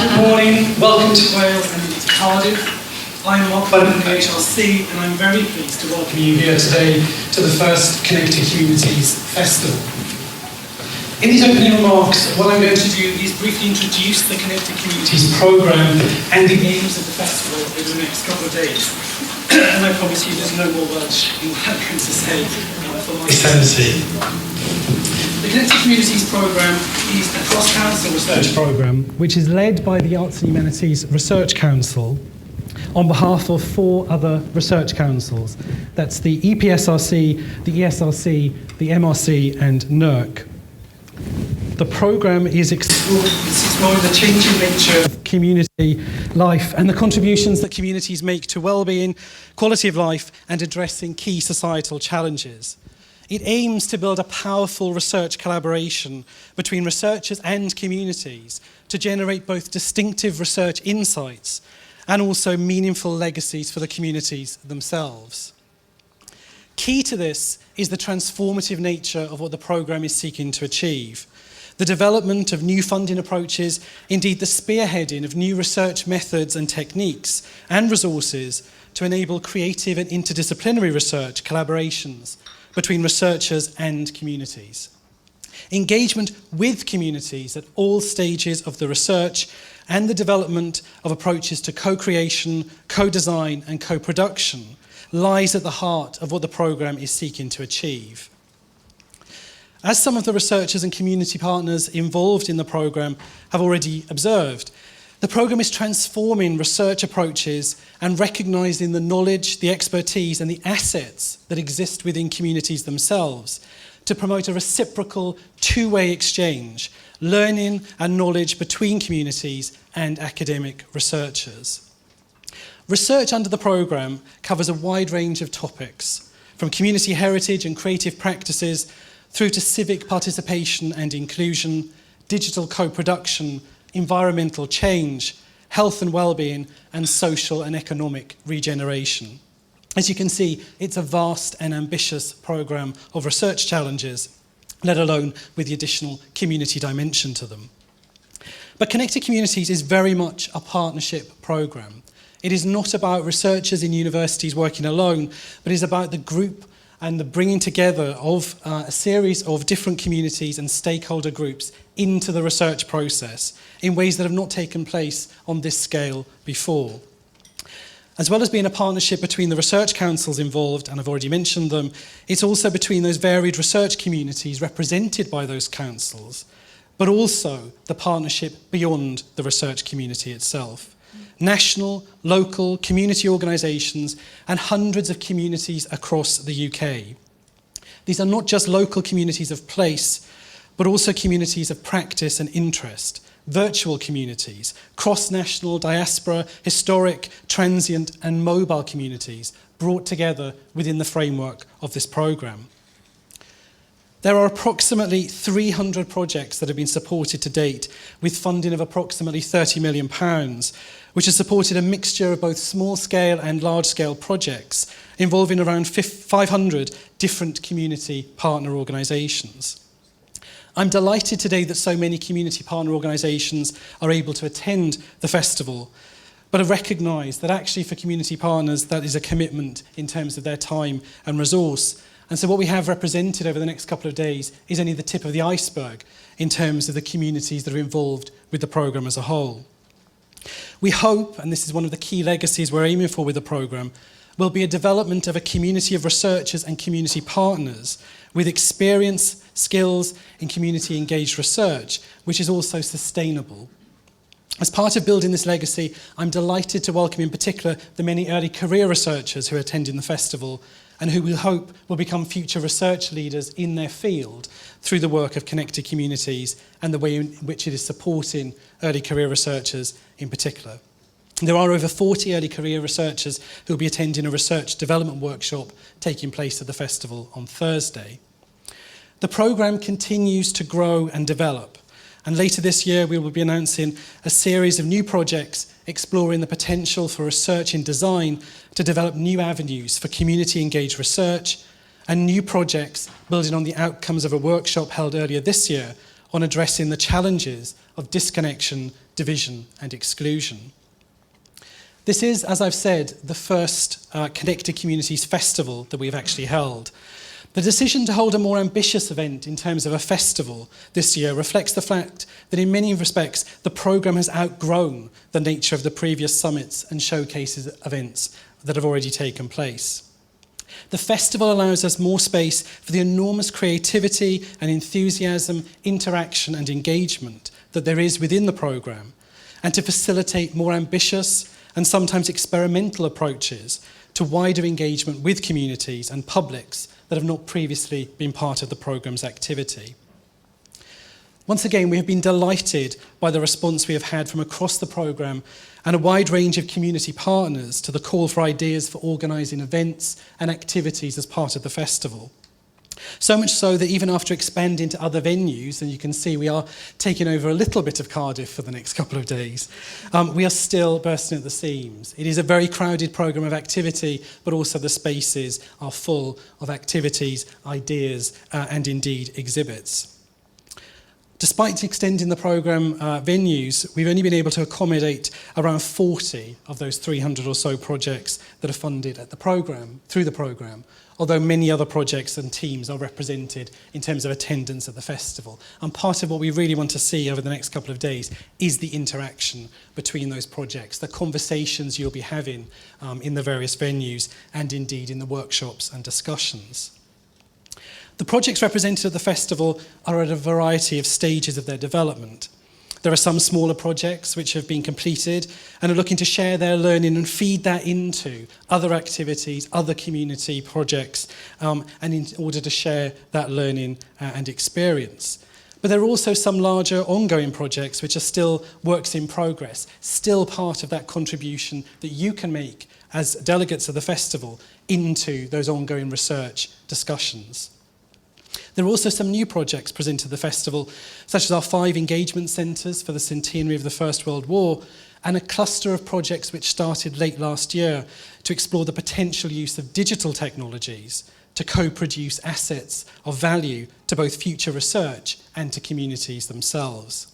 Good morning, welcome to Wales and to Cardiff. I'm Mark from the AHRC and I'm very pleased to welcome you here today to the first Connected Communities Festival. In these opening remarks, what I'm going to do is briefly introduce the Connected Communities programme and the aims of the festival over the next couple of days. And I promise you there's no more Welsh in what I'm going to say for my sanity. The Connected Communities programme is a cross-council research programme which is led by the Arts and Humanities Research Council on behalf of 4 other research councils. That's the EPSRC, the ESRC, the MRC and NERC. The programme is exploring the changing nature of community life and the contributions that communities make to well-being, quality of life and addressing key societal challenges. It aims to build a powerful research collaboration between researchers and communities to generate both distinctive research insights and also meaningful legacies for the communities themselves. Key to this is the transformative nature of what the programme is seeking to achieve. The development of new funding approaches, indeed the spearheading of new research methods and techniques and resources to enable creative and interdisciplinary research collaborations between researchers and communities. Engagement with communities at all stages of the research and the development of approaches to co-creation, co-design and co-production lies at the heart of what the programme is seeking to achieve. As some of the researchers and community partners involved in the programme have already observed, the programme is transforming research approaches and recognising the knowledge, the expertise and the assets that exist within communities themselves to promote a reciprocal two-way exchange, learning and knowledge between communities and academic researchers. Research under the programme covers a wide range of topics, from community heritage and creative practices through to civic participation and inclusion, digital co-production, environmental change, health and well-being, and social and economic regeneration. As you can see, it's a vast and ambitious programme of research challenges, let alone with the additional community dimension to them. But Connected Communities is very much a partnership programme. It is not about researchers in universities working alone, but it is about the group and the bringing together of a series of different communities and stakeholder groups into the research process in ways that have not taken place on this scale before. As well as being a partnership between the research councils involved, and I've already mentioned them, it's also between those varied research communities represented by those councils, but also the partnership beyond the research community itself. National, local, community organisations and hundreds of communities across the UK. These are not just local communities of place, but also communities of practice and interest, virtual communities, cross-national, diaspora, historic, transient and mobile communities brought together within the framework of this programme. There are approximately 300 projects that have been supported to date with funding of approximately £30 million, which has supported a mixture of both small-scale and large-scale projects involving around 500 different community partner organisations. I'm delighted today that so many community partner organisations are able to attend the festival, but I recognise that actually for community partners that is a commitment in terms of their time and resource. And so what we have represented over the next couple of days is only the tip of the iceberg in terms of the communities that are involved with the programme as a whole. We hope, and this is one of the key legacies we're aiming for with the programme, will be a development of a community of researchers and community partners with experience, skills in community engaged research, which is also sustainable. As part of building this legacy, I'm delighted to welcome in particular the many early career researchers who are attending the festival and who we hope will become future research leaders in their field through the work of Connected Communities and the way in which it is supporting early career researchers in particular. There are over 40 early career researchers who will be attending a research development workshop taking place at the festival on Thursday. The programme continues to grow and develop, and later this year we will be announcing a series of new projects exploring the potential for research in design to develop new avenues for community-engaged research and new projects building on the outcomes of a workshop held earlier this year on addressing the challenges of disconnection, division and exclusion. This is, as I've said, the first Connected Communities Festival that we've actually held. The decision to hold a more ambitious event in terms of a festival this year reflects the fact that in many respects the programme has outgrown the nature of the previous summits and showcases events that have already taken place. The festival allows us more space for the enormous creativity and enthusiasm, interaction and engagement that there is within the programme, and to facilitate more ambitious and sometimes experimental approaches to wider engagement with communities and publics that have not previously been part of the programme's activity. Once again, we have been delighted by the response we have had from across the programme and a wide range of community partners to the call for ideas for organising events and activities as part of the festival. So much so that even after expanding to other venues, and you can see we are taking over a little bit of Cardiff for the next couple of days, we are still bursting at the seams. It is a very crowded programme of activity, but also the spaces are full of activities, ideas, and indeed exhibits. Despite extending the programme venues, we've only been able to accommodate around 40 of those 300 or so projects that are funded at the programme, through the programme, although many other projects and teams are represented in terms of attendance at the festival. And part of what we really want to see over the next couple of days is the interaction between those projects, the conversations you'll be having in the various venues and indeed in the workshops and discussions. The projects represented at the festival are at a variety of stages of their development. There are some smaller projects which have been completed and are looking to share their learning and feed that into other activities, other community projects, and in order to share that learning and experience. But there are also some larger ongoing projects which are still works in progress, still part of that contribution that you can make as delegates of the festival into those ongoing research discussions. There are also some new projects presented at the festival, such as our 5 engagement centres for the centenary of the First World War, and a cluster of projects which started late last year to explore the potential use of digital technologies to co-produce assets of value to both future research and to communities themselves.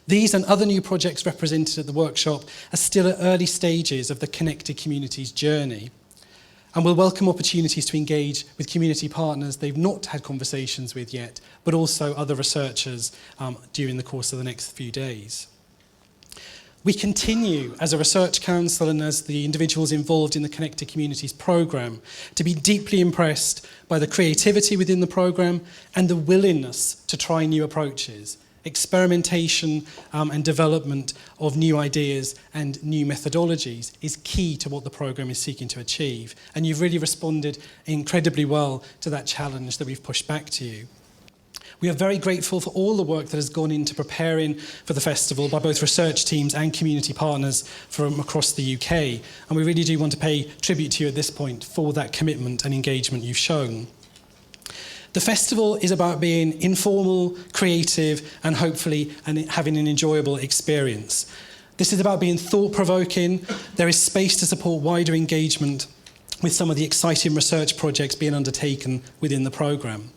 These and other new projects represented at the workshop are still at early stages of the Connected Communities journey, and will welcome opportunities to engage with community partners they've not had conversations with yet, but also other researchers during the course of the next few days. We continue as a research council and as the individuals involved in the Connected Communities programme to be deeply impressed by the creativity within the programme and the willingness to try new approaches, experimentation and development of new ideas and new methodologies is key to what the programme is seeking to achieve. And you've really responded incredibly well to that challenge that we've pushed back to you. We are very grateful for all the work that has gone into preparing for the festival by both research teams and community partners from across the UK. And we really do want to pay tribute to you at this point for that commitment and engagement you've shown. The festival is about being informal, creative, and hopefully having an enjoyable experience. This is about being thought-provoking. There is space to support wider engagement with some of the exciting research projects being undertaken within the programme.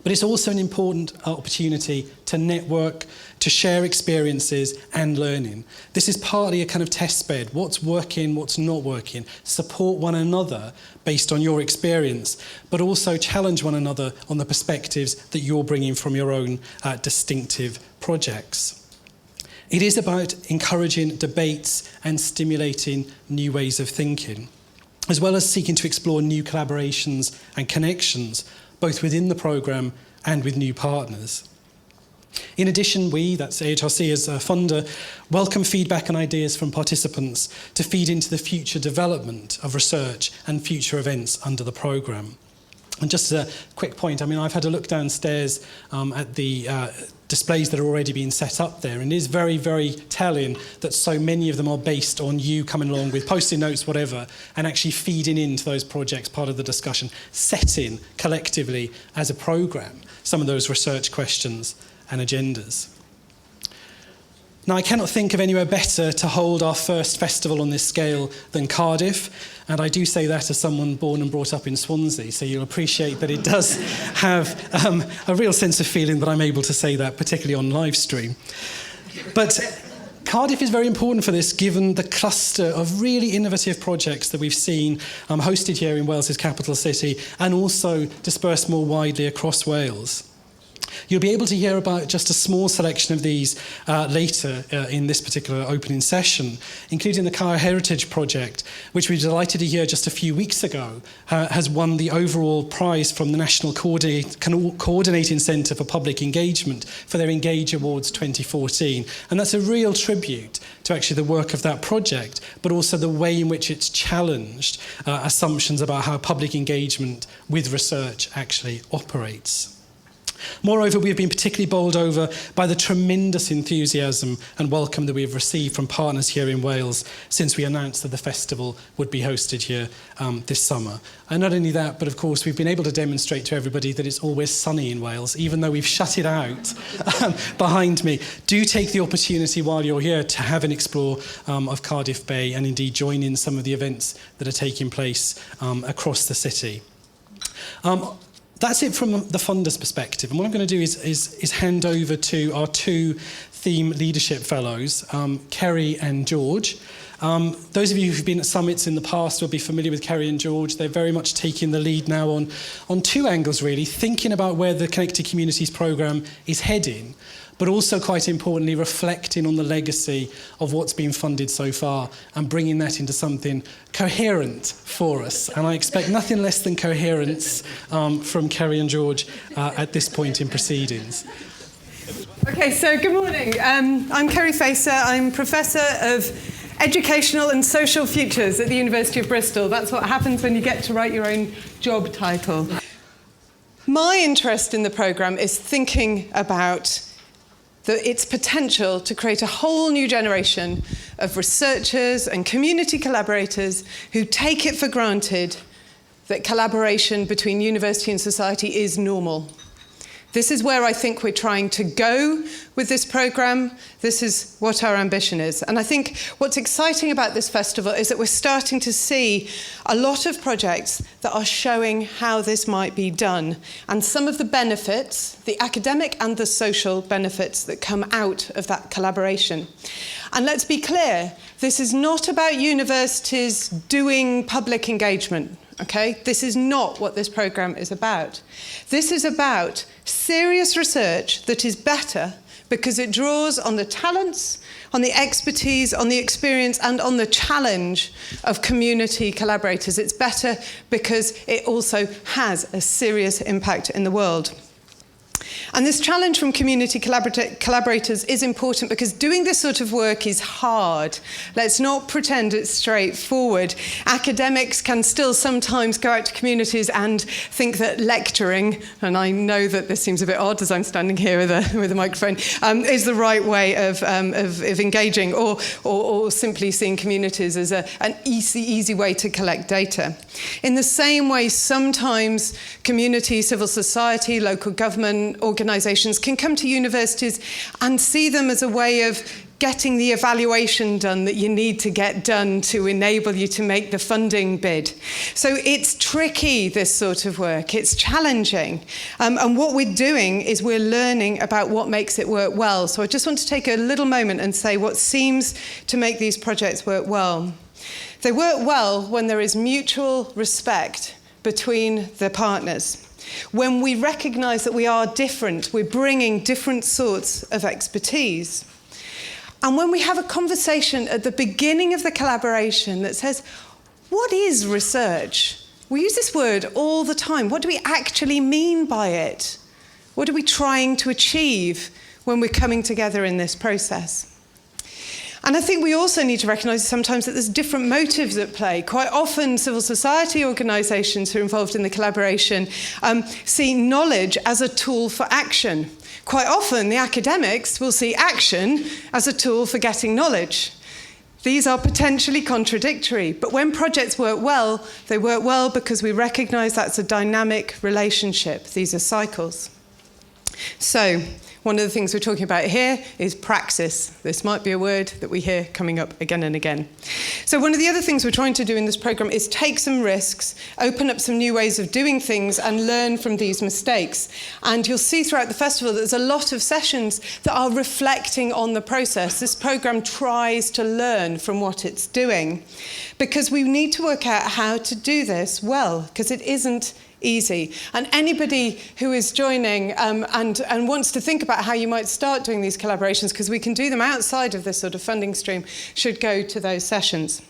But it's also an important opportunity to network, to share experiences and learning. This is partly a kind of test bed. What's working, what's not working. Support one another based on your experience, but also challenge one another on the perspectives that you're bringing from your own distinctive projects. It is about encouraging debates and stimulating new ways of thinking, as well as seeking to explore new collaborations and connections, both within the programme and with new partners. In addition, we, that's AHRC as a funder, welcome feedback and ideas from participants to feed into the future development of research and future events under the programme. And just as a quick point, I mean, I've had a look downstairs at the displays that are already being set up there, and it is very, very telling that so many of them are based on you coming along with post-it notes, whatever, and actually feeding into those projects, part of the discussion, setting collectively as a programme some of those research questions and agendas. Now, I cannot think of anywhere better to hold our first festival on this scale than Cardiff, and I do say that as someone born and brought up in Swansea, so you'll appreciate that it does have a real sense of feeling that I'm able to say that, particularly on live stream. But Cardiff is very important for this, given the cluster of really innovative projects that we've seen hosted here in Wales's capital city and also dispersed more widely across Wales. You'll be able to hear about just a small selection of these later in this particular opening session, including the Car Heritage Project, which we were delighted to hear just a few weeks ago has won the overall prize from the National Coordinating Centre for Public Engagement for their Engage Awards 2014. And that's a real tribute to actually the work of that project, but also the way in which it's challenged assumptions about how public engagement with research actually operates. Moreover, we have been particularly bowled over by the tremendous enthusiasm and welcome that we have received from partners here in Wales since we announced that the festival would be hosted here this summer. And not only that, but of course we've been able to demonstrate to everybody that it's always sunny in Wales, even though we've shut it out behind me. Do take the opportunity while you're here to have an explore of Cardiff Bay and indeed join in some of the events that are taking place across the city. That's it from the funder's perspective. And what I'm going to do is hand over to our two theme leadership fellows, Keri and George. Those of you who've been at summits in the past will be familiar with Keri and George. They're very much taking the lead now on two angles, really, thinking about where the Connected Communities programme is heading, but also, quite importantly, reflecting on the legacy of what's been funded so far and bringing that into something coherent for us. And I expect nothing less than coherence from Keri and George at this point in proceedings. Okay, so good morning. I'm Keri Facer. I'm Professor of Educational and Social Futures at the University of Bristol. That's what happens when you get to write your own job title. My interest in the programme is thinking about its potential to create a whole new generation of researchers and community collaborators who take it for granted that collaboration between university and society is normal. This is where I think we're trying to go with this programme. This is what our ambition is. And I think what's exciting about this festival is that we're starting to see a lot of projects that are showing how this might be done and some of the benefits, the academic and the social benefits that come out of that collaboration. And let's be clear, this is not about universities doing public engagement. Okay? This is not what this programme is about. This is about serious research that is better because it draws on the talents, on the expertise, on the experience, and on the challenge of community collaborators. It's better because it also has a serious impact in the world. And this challenge from community collaborators is important because doing this sort of work is hard. Let's not pretend it's straightforward. Academics can still sometimes go out to communities and think that lecturing, and I know that this seems a bit odd as I'm standing here with a microphone, is the right way of engaging, or simply seeing communities as an easy way to collect data. In the same way, sometimes community, civil society, local government, organisations can come to universities and see them as a way of getting the evaluation done that you need to get done to enable you to make the funding bid. So it's tricky, this sort of work. It's challenging. And what we're doing is we're learning about what makes it work well. So I just want to take a little moment and say what seems to make these projects work well. They work well when there is mutual respect between the partners. When we recognise that we are different, we're bringing different sorts of expertise. And when we have a conversation at the beginning of the collaboration that says, what is research? We use this word all the time. What do we actually mean by it? What are we trying to achieve when we're coming together in this process? And I think we also need to recognise sometimes that there's different motives at play. Quite often, civil society organisations who are involved in the collaboration see knowledge as a tool for action. Quite often, the academics will see action as a tool for getting knowledge. These are potentially contradictory, but when projects work well, they work well because we recognise that's a dynamic relationship. These are cycles. So, One of the things we're talking about here is praxis. This might be a word that we hear coming up again and again. So one of the other things we're trying to do in this programme is take some risks, open up some new ways of doing things and learn from these mistakes. And you'll see throughout the festival that there's a lot of sessions that are reflecting on the process. This programme tries to learn from what it's doing because we need to work out how to do this well, because it isn't easy. And anybody who is joining and wants to think about how you might start doing these collaborations, because we can do them outside of this sort of funding stream, should go to those sessions.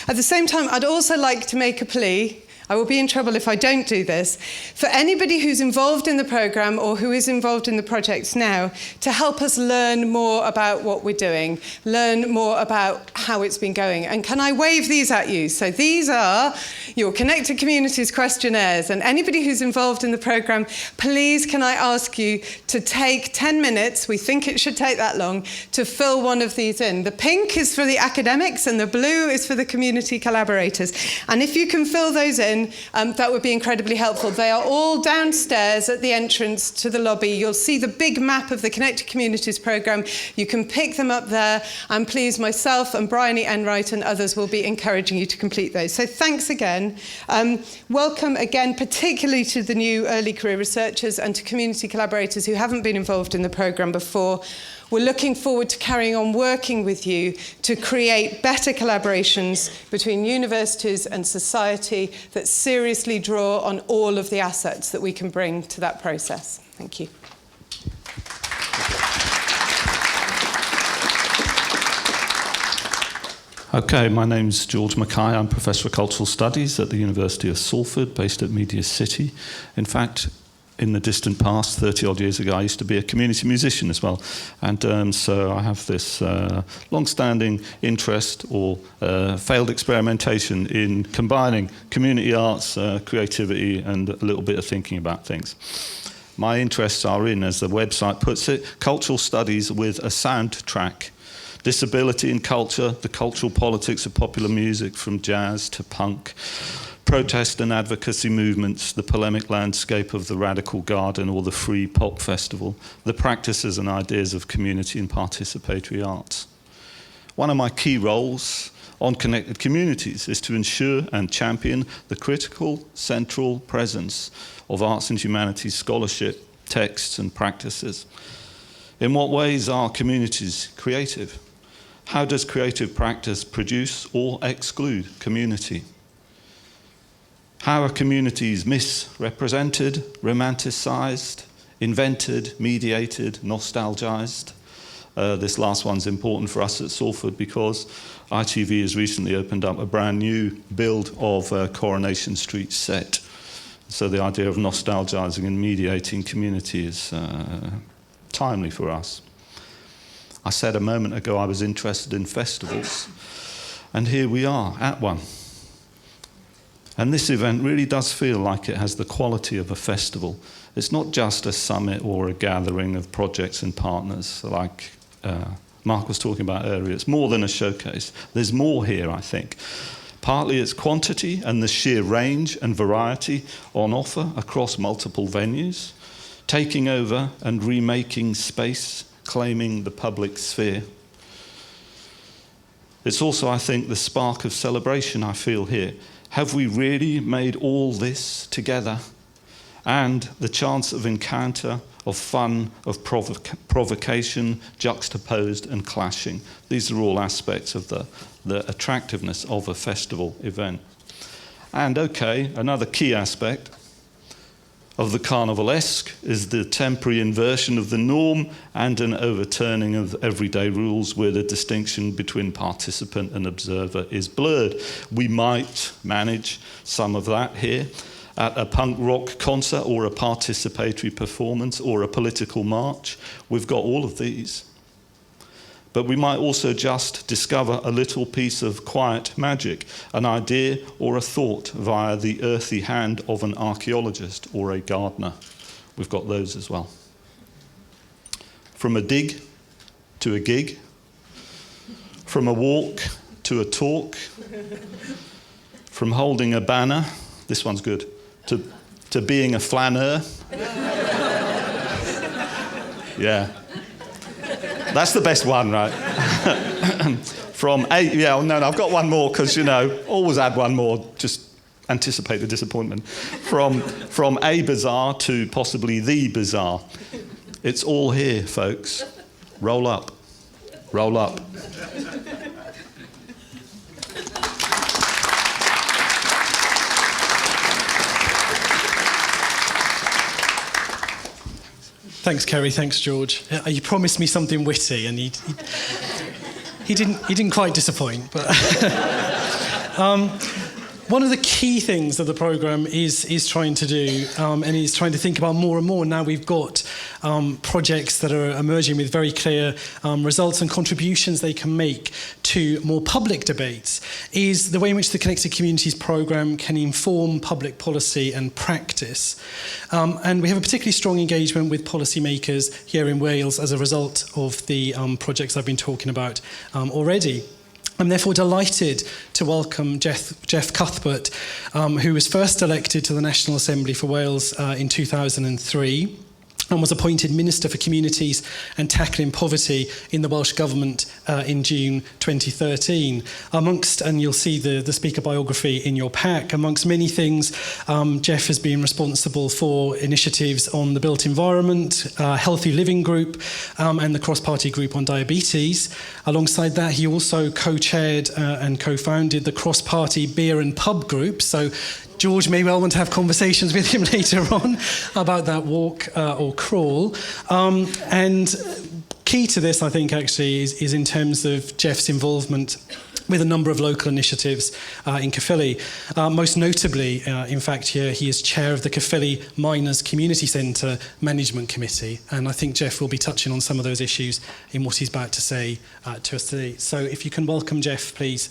At the same time, I'd also like to make a plea. I will be in trouble if I don't do this. For anybody who's involved in the programme or who is involved in the projects now, to help us learn more about what we're doing, learn more about how it's been going. And can I wave these at you? So these are your Connected Communities questionnaires. And anybody who's involved in the programme, please can I ask you to take 10 minutes, we think it should take that long, to fill one of these in. The pink is for the academics and the blue is for the community collaborators. And if you can fill those in, that would be incredibly helpful. They are all downstairs at the entrance to the lobby. You'll see the big map of the Connected Communities programme. You can pick them up there. And please, myself and Bryony Enright and others will be encouraging you to complete those. So thanks again. Welcome again, particularly to the new early career researchers and to community collaborators who haven't been involved in the programme before. We're looking forward to carrying on working with you to create better collaborations between universities and society that seriously draw on all of the assets that we can bring to that process. Thank you. Okay, my name's George McKay. I'm Professor of Cultural Studies at the University of Salford, based at Media City. In fact, in the distant past, 30-odd years ago, I used to be a community musician as well. And so I have this long-standing interest or failed experimentation in combining community arts, creativity, and a little bit of thinking about things. My interests are in, as the website puts it, cultural studies with a soundtrack. Disability in culture, the cultural politics of popular music from jazz to punk, protest and advocacy movements, the polemic landscape of the Radical Garden or the Free Pop Festival, the practices and ideas of community and participatory arts. One of my key roles on Connected Communities is to ensure and champion the critical central presence of arts and humanities scholarship, texts and practices. In what ways are communities creative? How does creative practice produce or exclude community? How are communities misrepresented, romanticised, invented, mediated, nostalgised? This last one's important for us at Salford because ITV has recently opened up a brand new build of Coronation Street set. So the idea of nostalgising and mediating community is timely for us. I said a moment ago I was interested in festivals, and here we are at one. And this event really does feel like it has the quality of a festival. It's not just a summit or a gathering of projects and partners like Mark was talking about earlier. It's more than a showcase. There's more here, I think. Partly it's quantity and the sheer range and variety on offer across multiple venues, taking over and remaking space, claiming the public sphere. It's also, I think, the spark of celebration I feel here. Have we really made all this together? And the chance of encounter, of fun, of provocation, juxtaposed and clashing. These are all aspects of the attractiveness of a festival event. And okay, another key aspect of the carnivalesque is the temporary inversion of the norm and an overturning of everyday rules where the distinction between participant and observer is blurred. We might manage some of that here at a punk rock concert or a participatory performance or a political march. We've got all of these. But we might also just discover a little piece of quiet magic, an idea or a thought via the earthy hand of an archaeologist or a gardener. We've got those as well. From a dig to a gig, from a walk to a talk, from holding a banner, this one's good, to being a flaneur. Yeah. That's the best one, right? I've got one more because, always add one more, just anticipate the disappointment. From a bazaar to possibly the bazaar. It's all here, folks. Roll up. Roll up. Thanks, Keri. Thanks, George. You promised me something witty, and he didn't quite disappoint. But one of the key things that the programme is trying to do, and is trying to think about more and more. Now we've got projects that are emerging with very clear results and contributions they can make to more public debates, is the way in which the Connected Communities programme can inform public policy and practice. And we have a particularly strong engagement with policymakers here in Wales as a result of the projects I've been talking about already. I'm therefore delighted to welcome Jeff Cuthbert, who was first elected to the National Assembly for Wales in 2003. And was appointed Minister for Communities and Tackling Poverty in the Welsh Government in June 2013. And you'll see the speaker biography in your pack. Amongst many things, Jeff has been responsible for initiatives on the built environment, Healthy Living Group, and the cross-party group on diabetes. Alongside that, he also co-chaired and co-founded the cross-party beer and pub group. So George may well want to have conversations with him later on about that walk or crawl. And key to this, I think, actually, is in terms of Jeff's involvement with a number of local initiatives in Caerphilly. Most notably, in fact, here he is chair of the Caerphilly Miners Community Centre Management Committee. And I think Jeff will be touching on some of those issues in what he's about to say to us today. So if you can welcome Jeff, please.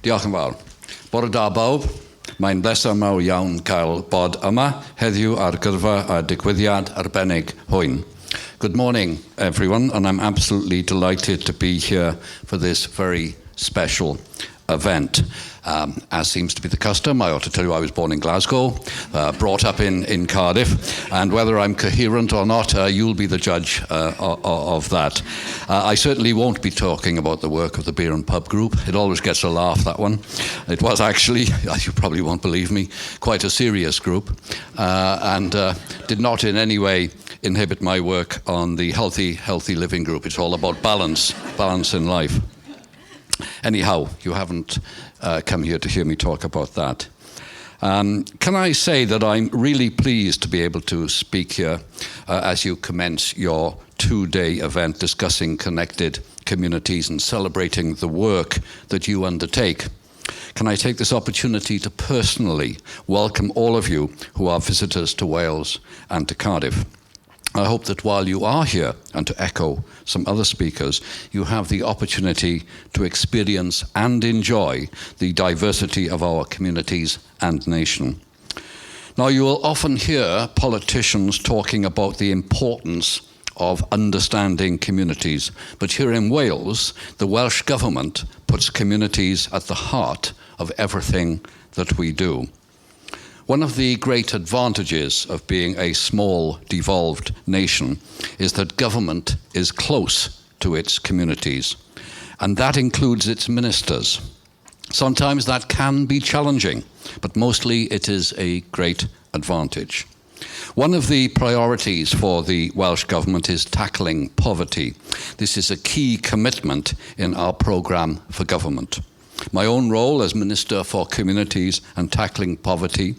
Diolch yn fawr. Bore da bawb. Mae'n bleser mawr iawn cael bod yma heddiw ar gyrfa a digwyddiad arbennig hwn. Good morning, everyone, and I'm absolutely delighted to be here for this very special event. As seems to be the custom, I ought to tell you I was born in Glasgow, brought up in Cardiff, and whether I'm coherent or not, you'll be the judge of that. I certainly won't be talking about the work of the Beer and Pub Group. It always gets a laugh, that one. It was actually, you probably won't believe me, quite a serious group, and did not in any way inhibit my work on the Healthy Living Group. It's all about balance in life. Anyhow, you haven't come here to hear me talk about that. Can I say that I'm really pleased to be able to speak here as you commence your two-day event discussing connected communities and celebrating the work that you undertake. Can I take this opportunity to personally welcome all of you who are visitors to Wales and to Cardiff. I hope that while you are here, and to echo some other speakers, you have the opportunity to experience and enjoy the diversity of our communities and nation. Now, you will often hear politicians talking about the importance of understanding communities, but here in Wales, the Welsh Government puts communities at the heart of everything that we do. One of the great advantages of being a small, devolved nation is that government is close to its communities, and that includes its ministers. Sometimes that can be challenging, but mostly it is a great advantage. One of the priorities for the Welsh Government is tackling poverty. This is a key commitment in our programme for government. My own role as Minister for Communities and Tackling Poverty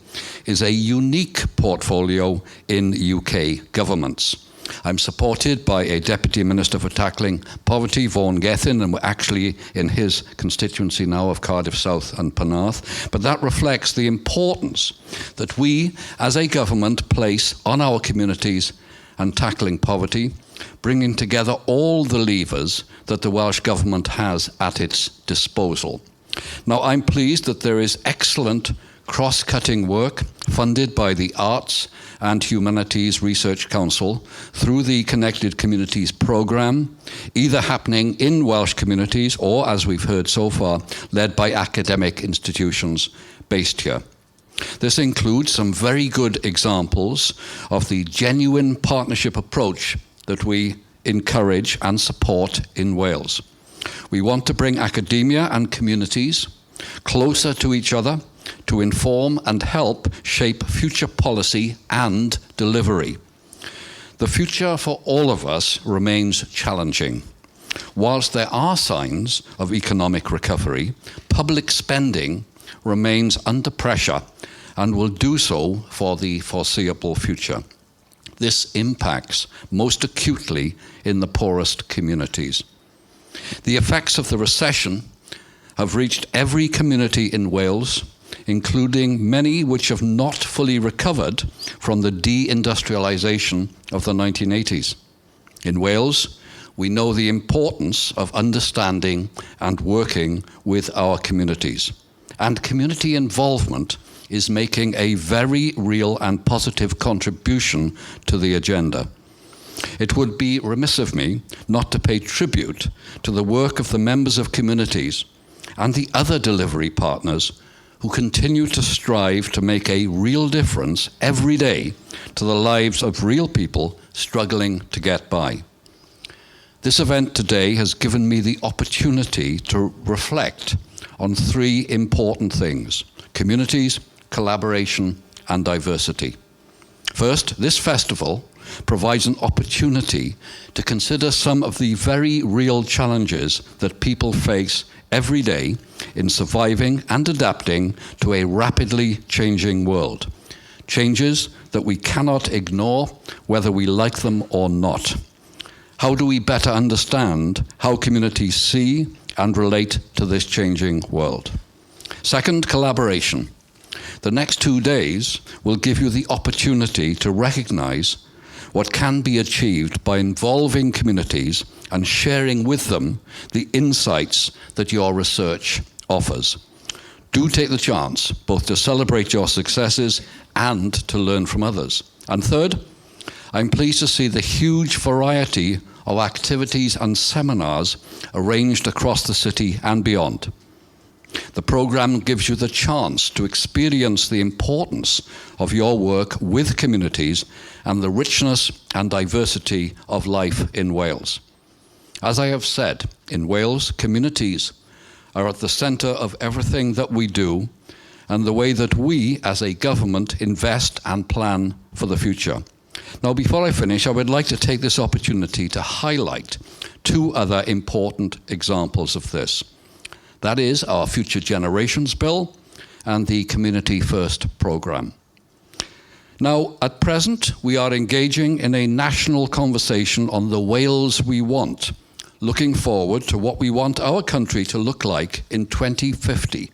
is a unique portfolio in UK governments. I'm supported by a Deputy Minister for Tackling Poverty, Vaughan Gethin, and we're actually in his constituency now of Cardiff South and Penarth. But that reflects the importance that we, as a government, place on our communities and tackling poverty, bringing together all the levers that the Welsh Government has at its disposal. Now, I'm pleased that there is excellent cross-cutting work funded by the Arts and Humanities Research Council through the Connected Communities programme, either happening in Welsh communities or, as we've heard so far, led by academic institutions based here. This includes some very good examples of the genuine partnership approach that we encourage and support in Wales. We want to bring academia and communities closer to each other to inform and help shape future policy and delivery. The future for all of us remains challenging. Whilst there are signs of economic recovery, public spending remains under pressure and will do so for the foreseeable future. This impacts most acutely in the poorest communities. The effects of the recession have reached every community in Wales, including many which have not fully recovered from the deindustrialisation of the 1980s. In Wales, we know the importance of understanding and working with our communities. And community involvement is making a very real and positive contribution to the agenda. It would be remiss of me not to pay tribute to the work of the members of communities and the other delivery partners who continue to strive to make a real difference every day to the lives of real people struggling to get by. This event today has given me the opportunity to reflect on three important things: communities, collaboration, and diversity. First, this festival provides an opportunity to consider some of the very real challenges that people face every day in surviving and adapting to a rapidly changing world. Changes that we cannot ignore, whether we like them or not. How do we better understand how communities see and relate to this changing world? Second, collaboration. The next 2 days will give you the opportunity to recognize what can be achieved by involving communities and sharing with them the insights that your research offers. Do take the chance both to celebrate your successes and to learn from others. And third, I'm pleased to see the huge variety of activities and seminars arranged across the city and beyond. The programme gives you the chance to experience the importance of your work with communities and the richness and diversity of life in Wales. As I have said, in Wales, communities are at the centre of everything that we do and the way that we, as a government, invest and plan for the future. Now, before I finish, I would like to take this opportunity to highlight two other important examples of this. That is our Future Generations Bill and the Community First programme. Now, at present, we are engaging in a national conversation on the Wales we want, looking forward to what we want our country to look like in 2050.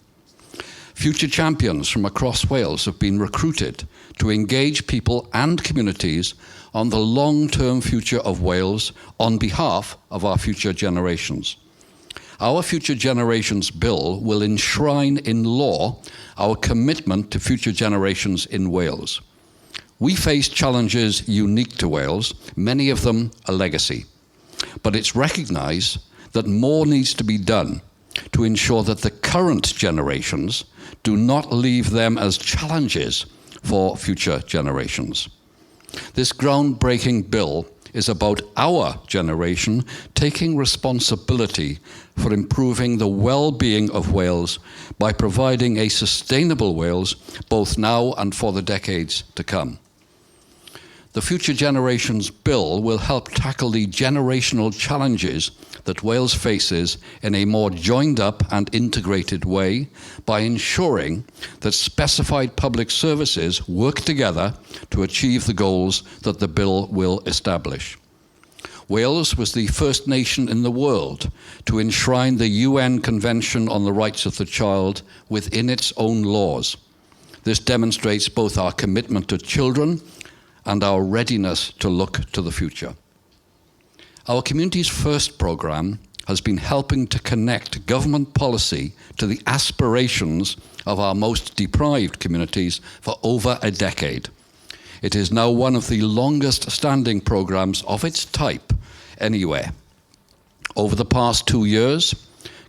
Future champions from across Wales have been recruited to engage people and communities on the long-term future of Wales on behalf of our future generations. Our Future Generations Bill will enshrine in law our commitment to future generations in Wales. We face challenges unique to Wales, many of them a legacy. But it's recognised that more needs to be done to ensure that the current generations do not leave them as challenges for future generations. This groundbreaking bill is about our generation taking responsibility for improving the well-being of Wales by providing a sustainable Wales both now and for the decades to come. The Future Generations Bill will help tackle the generational challenges that Wales faces in a more joined-up and integrated way by ensuring that specified public services work together to achieve the goals that the bill will establish. Wales was the first nation in the world to enshrine the UN Convention on the Rights of the Child within its own laws. This demonstrates both our commitment to children and our readiness to look to the future. Our Communities First programme has been helping to connect government policy to the aspirations of our most deprived communities for over a decade. It is now one of the longest standing programmes of its type anywhere. Over the past 2 years,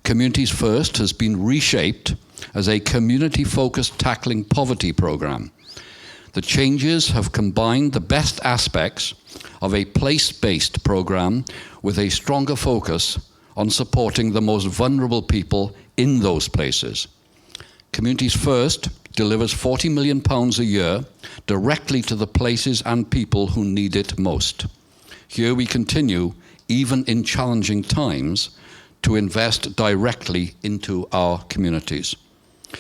Communities First has been reshaped as a community-focused tackling poverty programme. The changes have combined the best aspects of a place-based programme with a stronger focus on supporting the most vulnerable people in those places. Communities First delivers £40 million a year directly to the places and people who need it most. Here we continue, even in challenging times, to invest directly into our communities.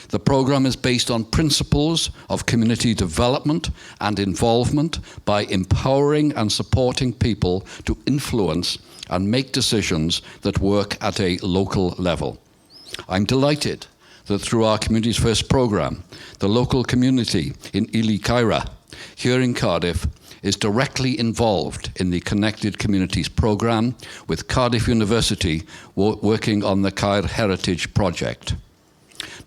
The programme is based on principles of community development and involvement by empowering and supporting people to influence and make decisions that work at a local level. I'm delighted that through our Communities First programme, the local community in Ely Caira, here in Cardiff, is directly involved in the Connected Communities programme with Cardiff University working on the Cair Heritage Project.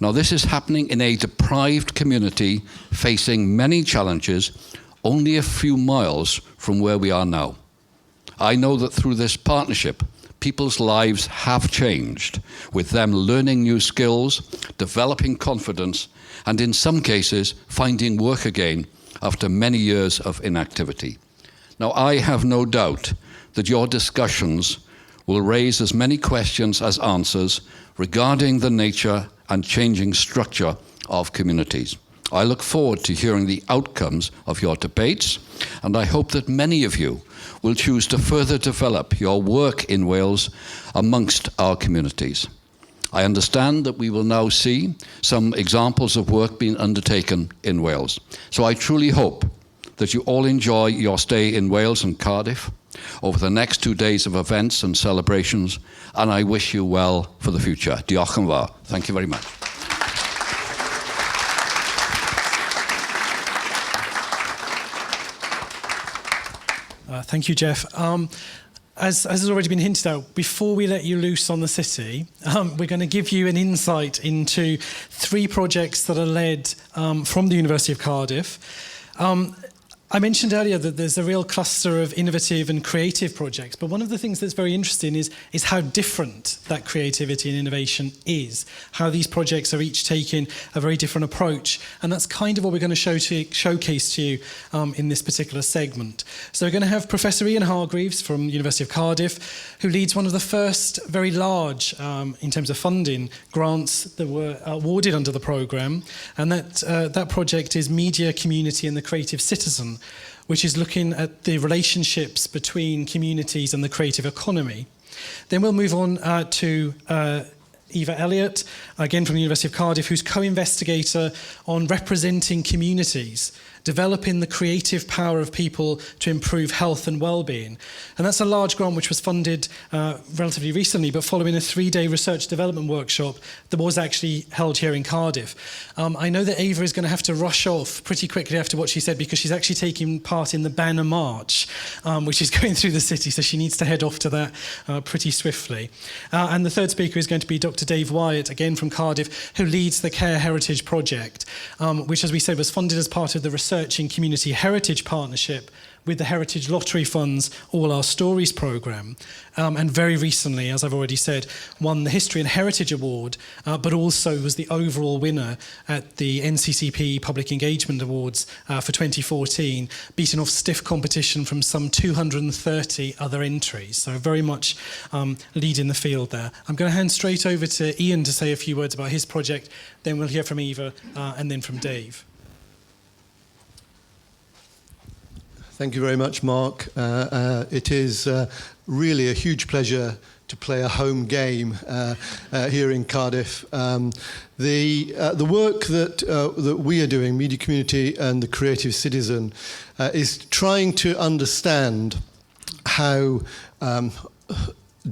Now, this is happening in a deprived community facing many challenges only a few miles from where we are now. I know that through this partnership, people's lives have changed, with them learning new skills, developing confidence, and in some cases, finding work again after many years of inactivity. Now, I have no doubt that your discussions will raise as many questions as answers regarding the nature and changing structure of communities. I look forward to hearing the outcomes of your debates, and I hope that many of you will choose to further develop your work in Wales amongst our communities. I understand that we will now see some examples of work being undertaken in Wales. So I truly hope that you all enjoy your stay in Wales and Cardiff over the next 2 days of events and celebrations, and I wish you well for the future. Diolch yn fawr. Thank you very much. Thank you, Jeff. As has already been hinted at, before we let you loose on the city, we're going to give you an insight into 3 projects that are led from the University of Cardiff. I mentioned earlier that there's a real cluster of innovative and creative projects, but one of the things that's very interesting is how different that creativity and innovation is, how these projects are each taking a very different approach, and that's kind of what we're going to showcase to you in this particular segment. So we're going to have Professor Ian Hargreaves from the University of Cardiff, who leads one of the first very large, in terms of funding, grants that were awarded under the programme, and that project is Media, Community and the Creative Citizen, which is looking at the relationships between communities and the creative economy. Then we'll move on to Eva Elliott, again from the University of Cardiff, who's co-investigator on representing communities, developing the creative power of people to improve health and well-being. And that's a large grant which was funded relatively recently, but following a 3-day research development workshop that was actually held here in Cardiff. I know that Eva is going to have to rush off pretty quickly after what she said, because she's actually taking part in the Banner March, which is going through the city, so she needs to head off to that pretty swiftly. And the third speaker is going to be Dr. Dave Wyatt, again from Cardiff, who leads the Cair Heritage Project, which, as we said, was funded as part of the Research in Community Heritage Partnership with the Heritage Lottery Fund's All Our Stories programme. And very recently, as I've already said, won the History and Heritage Award, but also was the overall winner at the NCCP Public Engagement Awards for 2014, beating off stiff competition from some 230 other entries. So very much leading the field there. I'm going to hand straight over to Ian to say a few words about his project, then we'll hear from Eva, and then from Dave. Thank you very much, Mark. It is really a huge pleasure to play a home game here in Cardiff. The work that we are doing, Media, Community and the Creative Citizen, is trying to understand how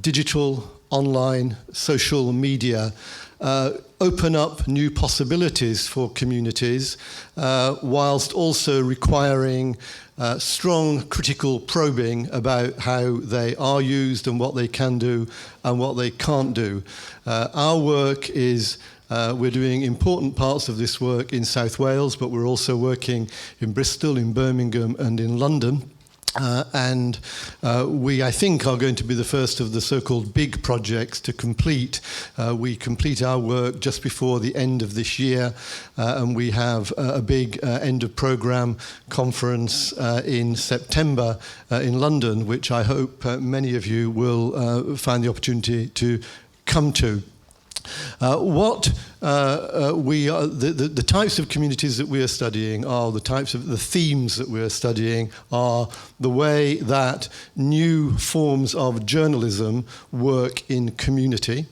digital, online, social media open up new possibilities for communities, whilst also requiring strong critical probing about how they are used and what they can do and what they can't do. Our work is, we're doing important parts of this work in South Wales, but we're also working in Bristol, in Birmingham and in London. And we, I think, are going to be the first of the so-called big projects to complete. We complete our work just before the end of this year, and we have a big end of programme conference in September in London, which I hope many of you will find the opportunity to come to. The types of communities that we are studying are the themes that we are studying are the way that new forms of journalism work in community.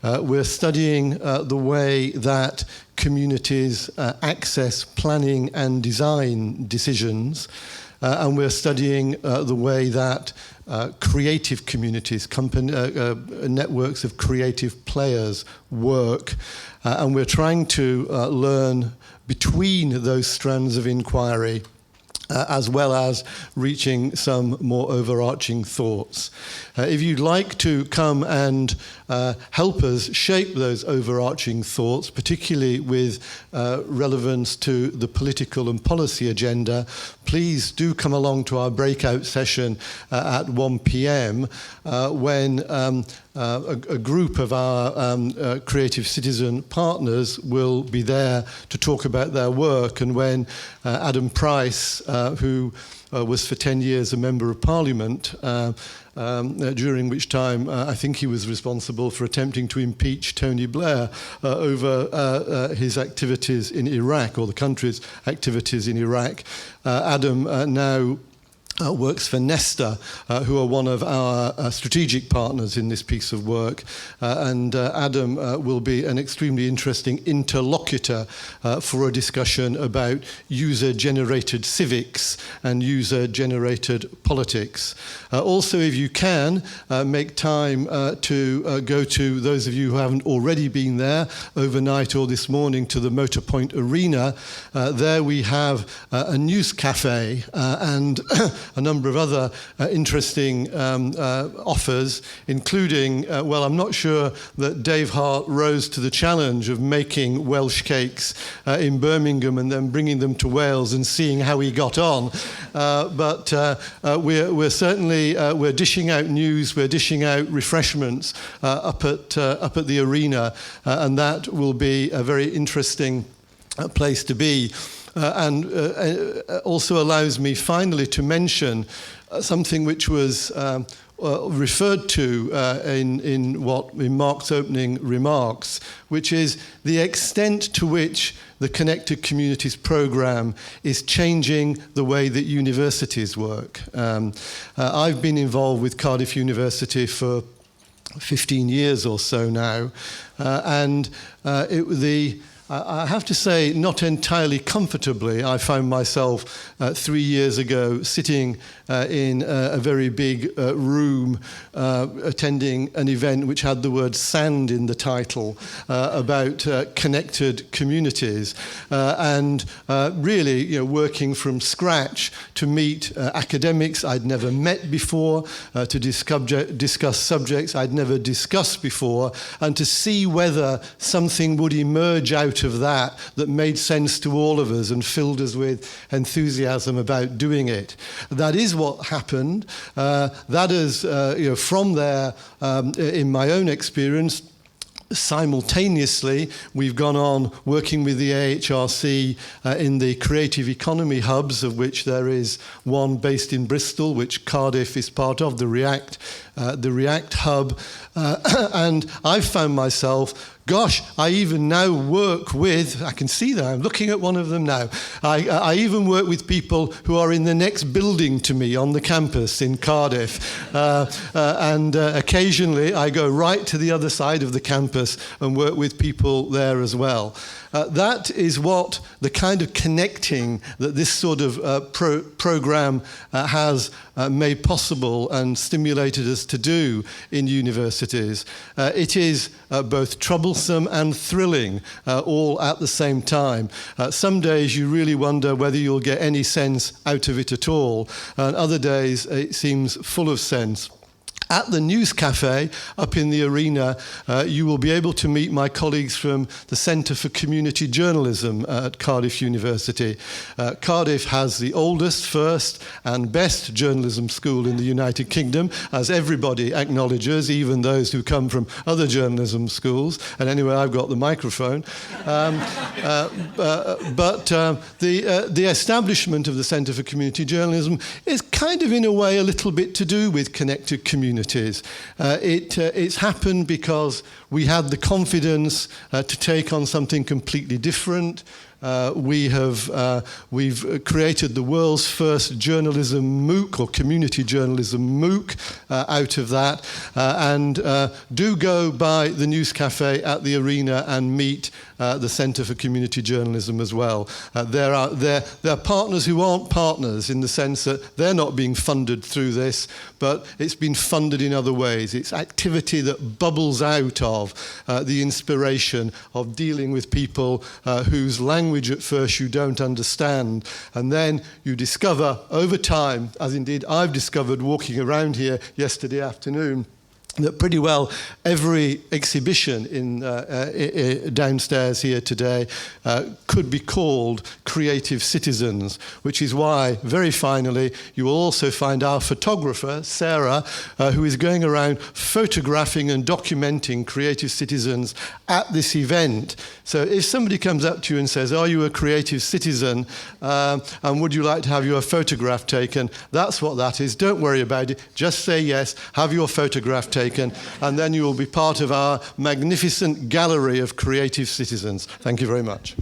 We're studying the way that communities access planning and design decisions. And we're studying the way that creative communities, networks of creative players work. And we're trying to learn between those strands of inquiry, as well as reaching some more overarching thoughts. If you'd like to come and help us shape those overarching thoughts, particularly with relevance to the political and policy agenda, please do come along to our breakout session at 1 p.m. When a group of our creative citizen partners will be there to talk about their work, and when Adam Price, who was for 10 years a Member of Parliament, during which time I think he was responsible for attempting to impeach Tony Blair over his activities in Iraq, or the country's activities in Iraq. Adam now works for Nesta, who are one of our strategic partners in this piece of work. And Adam will be an extremely interesting interlocutor for a discussion about user-generated civics and user-generated politics. Also, if you can, make time to go to, those of you who haven't already been there, overnight or this morning, to the Motorpoint Arena. There we have a news cafe and a number of other interesting offers, including, well, I'm not sure that Dave Hart rose to the challenge of making Welsh cakes in Birmingham and then bringing them to Wales and seeing how he got on. But we're certainly we're dishing out news, we're dishing out refreshments up at the arena, and that will be a very interesting place to be. And also allows me finally to mention something which was referred to in Mark's opening remarks, which is the extent to which the Connected Communities programme is changing the way that universities work. I've been involved with Cardiff University for 15 years or so now, and I have to say, not entirely comfortably, I found myself 3 years ago sitting in a very big room attending an event which had the word sand in the title about connected communities, and really working from scratch to meet academics I'd never met before, to discuss subjects I'd never discussed before, and to see whether something would emerge out of that made sense to all of us and filled us with enthusiasm about doing it. That is what happened. That is, from there, in my own experience, simultaneously, we've gone on working with the AHRC in the creative economy hubs, of which there is one based in Bristol, which Cardiff is part of, the React hub. And I've found myself, gosh, I even now work with, I can see that, I'm looking at one of them now. I even work with people who are in the next building to me on the campus in Cardiff. And occasionally I go right to the other side of the campus and work with people there as well. That is what the kind of connecting that this sort of program has made possible and stimulated us to do in universities. It is both troublesome and thrilling, all at the same time. Some days you really wonder whether you'll get any sense out of it at all, and other days it seems full of sense. At the News Cafe up in the arena, you will be able to meet my colleagues from the Centre for Community Journalism at Cardiff University. Cardiff has the oldest, first and best journalism school in the United Kingdom, as everybody acknowledges, even those who come from other journalism schools. And anyway, I've got the microphone. But the establishment of the Centre for Community Journalism is kind of, in a way, a little bit to do with connected communities. It's happened because we had the confidence to take on something completely different. We've created the world's first journalism MOOC, or community journalism MOOC, out of that. And do go by the News Cafe at the arena and meet the Centre for Community Journalism as well. There are partners who aren't partners, in the sense that they're not being funded through this, but it's been funded in other ways. It's activity that bubbles out of the inspiration of dealing with people whose language at first you don't understand, and then you discover over time, as indeed I've discovered walking around here yesterday afternoon, that pretty well every exhibition in downstairs here today could be called Creative Citizens, which is why, very finally, you will also find our photographer, Sarah, who is going around photographing and documenting creative citizens at this event. So if somebody comes up to you and says, "Are you a creative citizen, and would you like to have your photograph taken?" That's what that is. Don't worry about it. Just say yes, have your photograph taken, and then you will be part of our magnificent gallery of creative citizens. Thank you very much.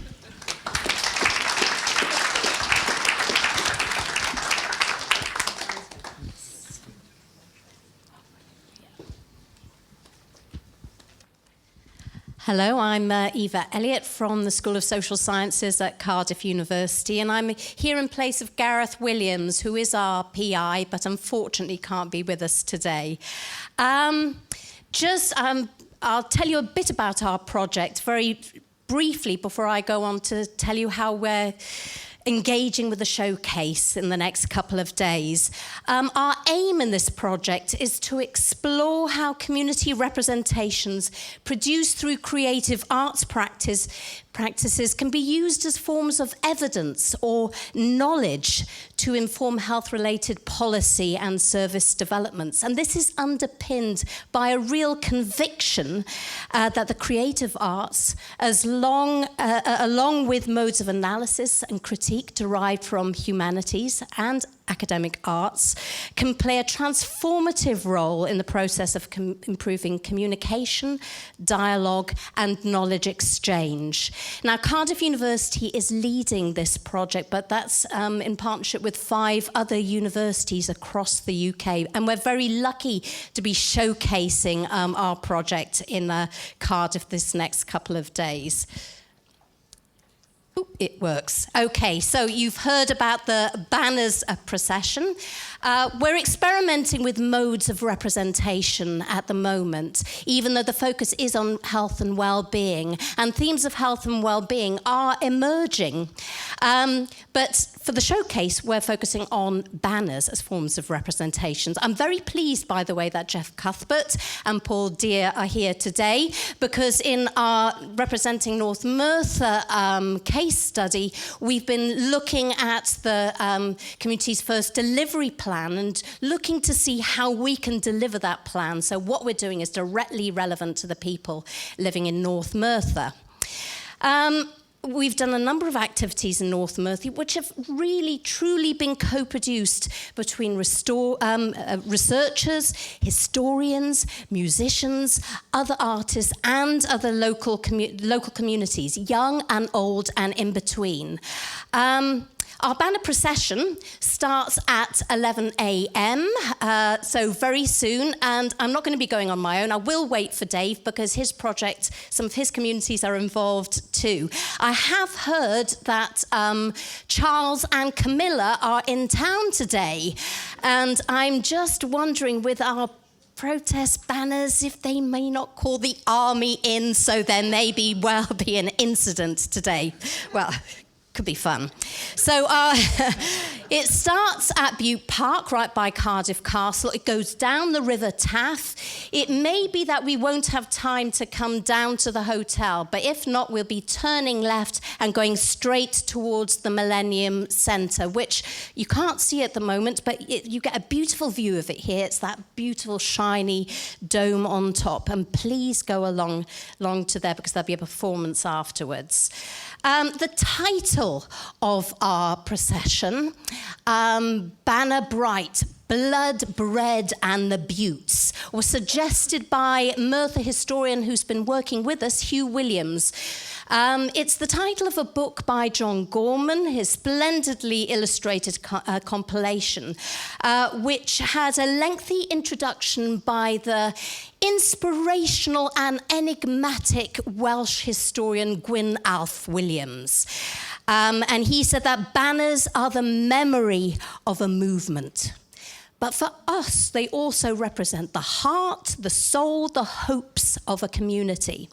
Hello, I'm Eva Elliott from the School of Social Sciences at Cardiff University, and I'm here in place of Gareth Williams, who is our PI, but unfortunately can't be with us today. I'll tell you a bit about our project very briefly before I go on to tell you how we're engaging with the showcase in the next couple of days. Our aim in this project is to explore how community representations produced through creative arts practices can be used as forms of evidence or knowledge to inform health-related policy and service developments. And this is underpinned by a real conviction that the creative arts, along with modes of analysis and critique derived from humanities and academic arts, can play a transformative role in the process of improving communication, dialogue, and knowledge exchange. Now, Cardiff University is leading this project, but that's in partnership with 5 other universities across the UK, and we're very lucky to be showcasing our project in Cardiff this next couple of days. Ooh, it works. Okay, so you've heard about the banners procession. We're experimenting with modes of representation at the moment, even though the focus is on health and well-being, and themes of health and well-being are emerging. But for the showcase, we're focusing on banners as forms of representations. I'm very pleased, by the way, that Jeff Cuthbert and Paul Deere are here today, because in our Representing North Merthyr case study, we've been looking at the community's first delivery plan and looking to see how we can deliver that plan. So what we're doing is directly relevant to the people living in North Merthyr. We've done a number of activities in North Merthyr which have really, truly been co-produced between researchers, historians, musicians, other artists, and other local communities, young and old and in between. Our banner procession starts at 11 a.m, so very soon, and I'm not going to be going on my own. I will wait for Dave, because his project, some of his communities are involved too. I have heard that Charles and Camilla are in town today, and I'm just wondering, with our protest banners, if they may not call the army in, so there may well be an incident today. Well, could be fun. So It starts at Bute Park, right by Cardiff Castle. It goes down the River Taff. It may be that we won't have time to come down to the hotel, but if not, we'll be turning left and going straight towards the Millennium Centre, which you can't see at the moment, but you get a beautiful view of it here. It's that beautiful, shiny dome on top. And please go along to there because there'll be a performance afterwards. The title of our procession, Banner Bright, Blood, Bread and the Buttes, was suggested by Merthyr historian who's been working with us, Hugh Williams. It's the title of a book by John Gorman, his splendidly illustrated compilation, which had a lengthy introduction by the inspirational and enigmatic Welsh historian Gwyn Alf Williams. And he said that banners are the memory of a movement. But for us, they also represent the heart, the soul, the hopes of a community.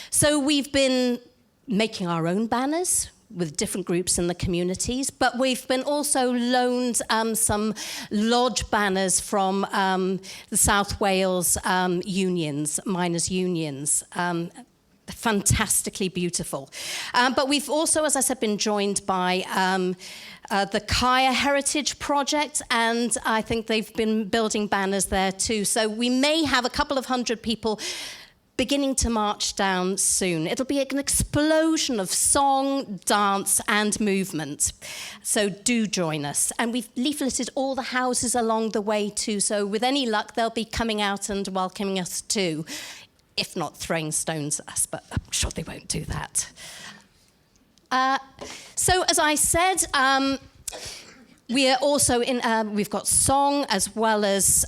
So we've been making our own banners with different groups in the communities, but we've been also loaned some lodge banners from the South Wales unions, miners' unions. Fantastically beautiful. But we've also, as I said, been joined by the Kaya Heritage Project, and I think they've been building banners there too. So we may have a couple of hundred people beginning to march down soon. It'll be an explosion of song, dance, and movement. So do join us. And we've leafleted all the houses along the way too, so with any luck, they'll be coming out and welcoming us too, if not throwing stones at us, but I'm sure they won't do that. So as I said, we are also we've got song as well as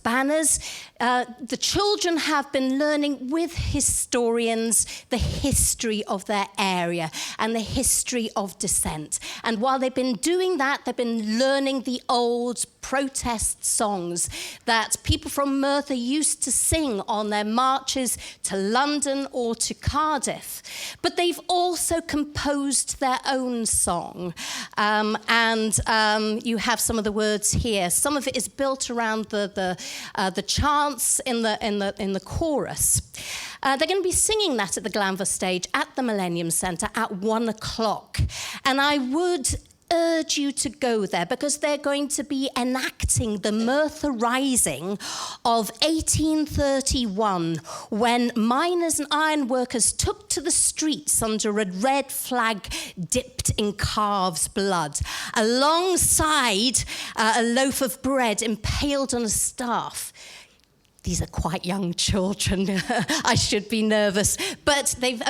banners. The children have been learning with historians the history of their area and the history of dissent. And while they've been doing that, they've been learning the old protest songs that people from Merthyr used to sing on their marches to London or to Cardiff. But they've also composed their own song. You have some of the words here. Some of it is built around the chants in the chorus. They're going to be singing that at the Glanford stage at the Millennium Centre at 1 o'clock. And I would urge you to go there because they're going to be enacting the Merthyr Rising of 1831 when miners and iron workers took to the streets under a red flag dipped in calves' blood, alongside a loaf of bread impaled on a staff. These are quite young children. I should be nervous. But they've,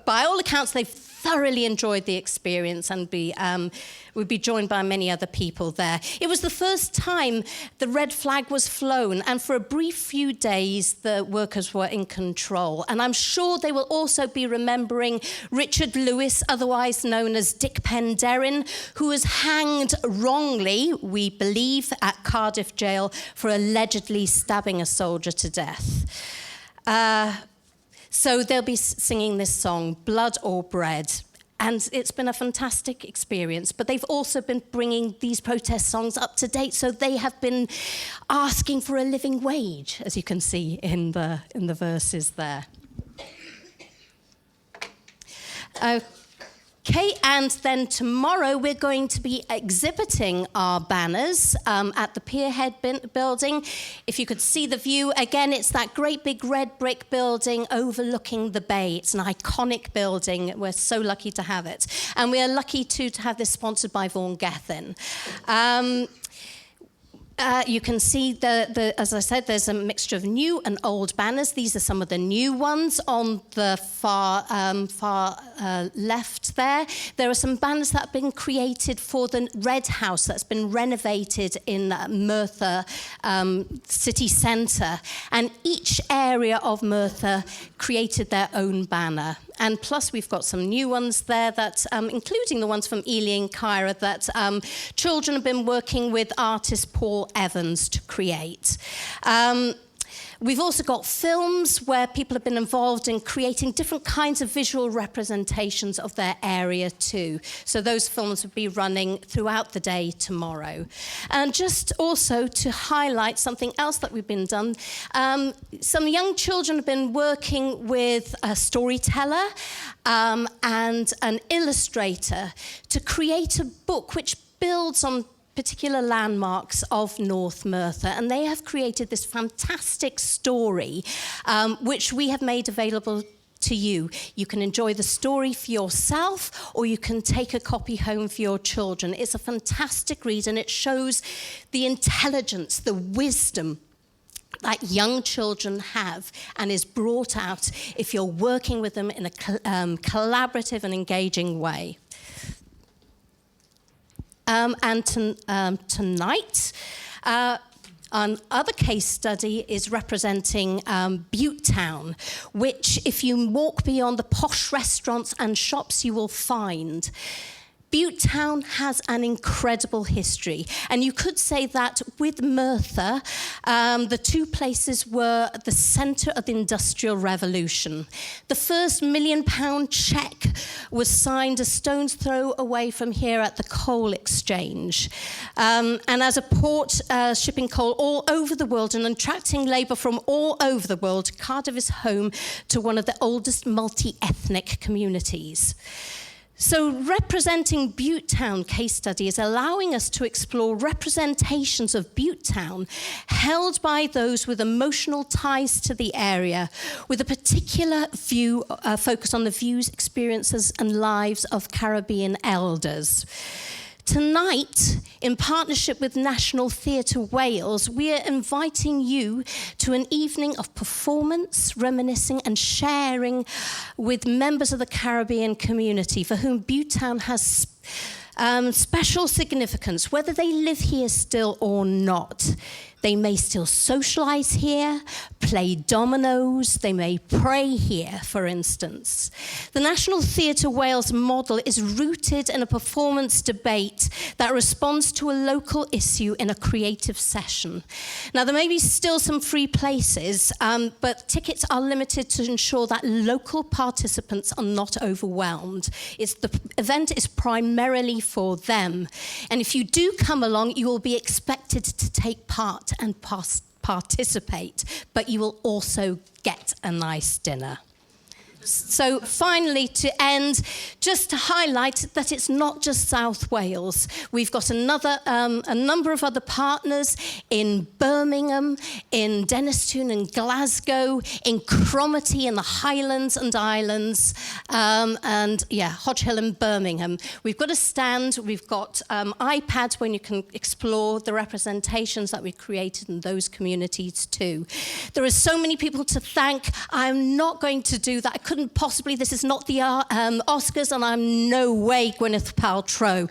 by all accounts, they've thoroughly enjoyed the experience and would be joined by many other people there. It was the first time the red flag was flown, and for a brief few days, the workers were in control. And I'm sure they will also be remembering Richard Lewis, otherwise known as Dick Penderyn, who was hanged wrongly, we believe, at Cardiff jail for allegedly stabbing a soldier to death. So they'll be singing this song, Blood or Bread. And it's been a fantastic experience. But they've also been bringing these protest songs up to date. So they have been asking for a living wage, as you can see in the verses there. Okay, and then tomorrow we're going to be exhibiting our banners at the Pierhead building. If you could see the view, again, it's that great big red brick building overlooking the bay. It's an iconic building. We're so lucky to have it. And we are lucky too to have this sponsored by Vaughan Gethin. You can see, as I said, there's a mixture of new and old banners. These are some of the new ones on the far left there. There are some banners that have been created for the Red House that's been renovated in Merthyr city centre. And each area of Merthyr created their own banner. And plus, we've got some new ones there, that, including the ones from Ely and Kyra, that children have been working with artist Paul Evans to create. We've also got films where people have been involved in creating different kinds of visual representations of their area too. So those films will be running throughout the day tomorrow. And just also to highlight something else that we've been done, some young children have been working with a storyteller and an illustrator to create a book which builds on particular landmarks of North Merthyr, and they have created this fantastic story which we have made available to you. You can enjoy the story for yourself, or you can take a copy home for your children. It's a fantastic read, and it shows the intelligence, the wisdom that young children have, and is brought out if you're working with them in a collaborative and engaging way. Tonight, another case study is representing Butte Town, which, if you walk beyond the posh restaurants and shops, you will find. Butte Town has an incredible history, and you could say that with Merthyr, the two places were the centre of the Industrial Revolution. The first £1 million cheque was signed a stone's throw away from here at the coal exchange. And as a port shipping coal all over the world and attracting labour from all over the world, Cardiff is home to one of the oldest multi-ethnic communities. So representing Butte Town case study is allowing us to explore representations of Butte Town held by those with emotional ties to the area, with a particular focus on the views, experiences and lives of Caribbean elders. Tonight, in partnership with National Theatre Wales, we are inviting you to an evening of performance, reminiscing and sharing with members of the Caribbean community for whom Butte Town has special significance, whether they live here still or not. They may still socialise here, play dominoes, they may pray here, for instance. The National Theatre Wales model is rooted in a performance debate that responds to a local issue in a creative session. Now, there may be still some free places, but tickets are limited to ensure that local participants are not overwhelmed. The event is primarily for them. And if you do come along, you will be expected to take part and participate, but you will also get a nice dinner. So finally, to end, just to highlight that it's not just South Wales. We've got a number of other partners in Birmingham, in Dennistoun and Glasgow, in Cromarty in the Highlands and Islands, Hodge Hill and Birmingham. We've got a stand, we've got iPads when you can explore the representations that we've created in those communities too. There are so many people to thank. I'm not going to do that. This is not the Oscars, and I'm no way Gwyneth Paltrow.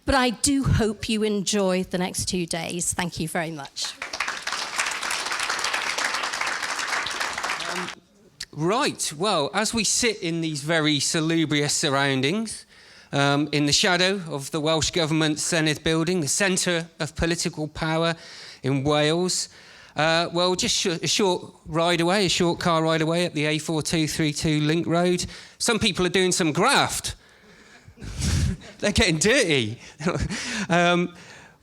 But I do hope you enjoy the next 2 days. Thank you very much. Right, well, as we sit in these very salubrious surroundings, in the shadow of the Welsh Government Senedd building, the centre of political power in Wales, just a short car ride away at the A4232 Link Road. Some people are doing some graft. They're getting dirty.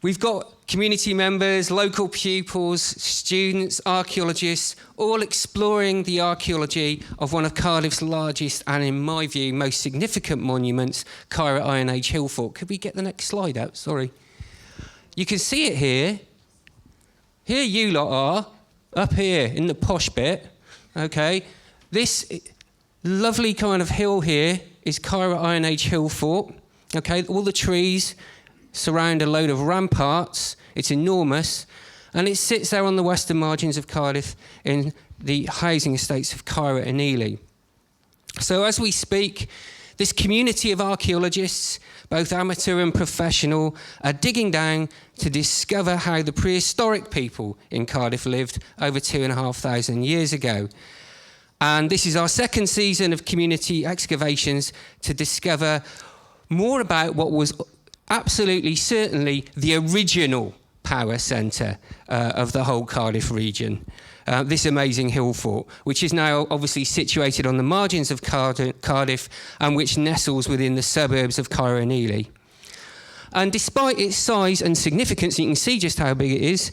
We've got community members, local pupils, students, archaeologists, all exploring the archaeology of one of Cardiff's largest and, in my view, most significant monuments, Kyra Iron Age Hill Fort. Could we get the next slide out? Sorry. You can see it here. Here you lot are, up here in the posh bit, okay? This lovely kind of hill here is Kyra Iron Age Hill Fort, okay? All the trees surround a load of ramparts. It's enormous, and it sits there on the western margins of Cardiff in the housing estates of Kyra and Ely. So as we speak, this community of archaeologists, both amateur and professional, are digging down to discover how the prehistoric people in Cardiff lived over 2,500 years ago. And this is our second season of community excavations to discover more about what was absolutely certainly the original power centre of the whole Cardiff region. This amazing hill fort, which is now obviously situated on the margins of Cardiff and which nestles within the suburbs of Cairo and Ely. And despite its size and significance, you can see just how big it is,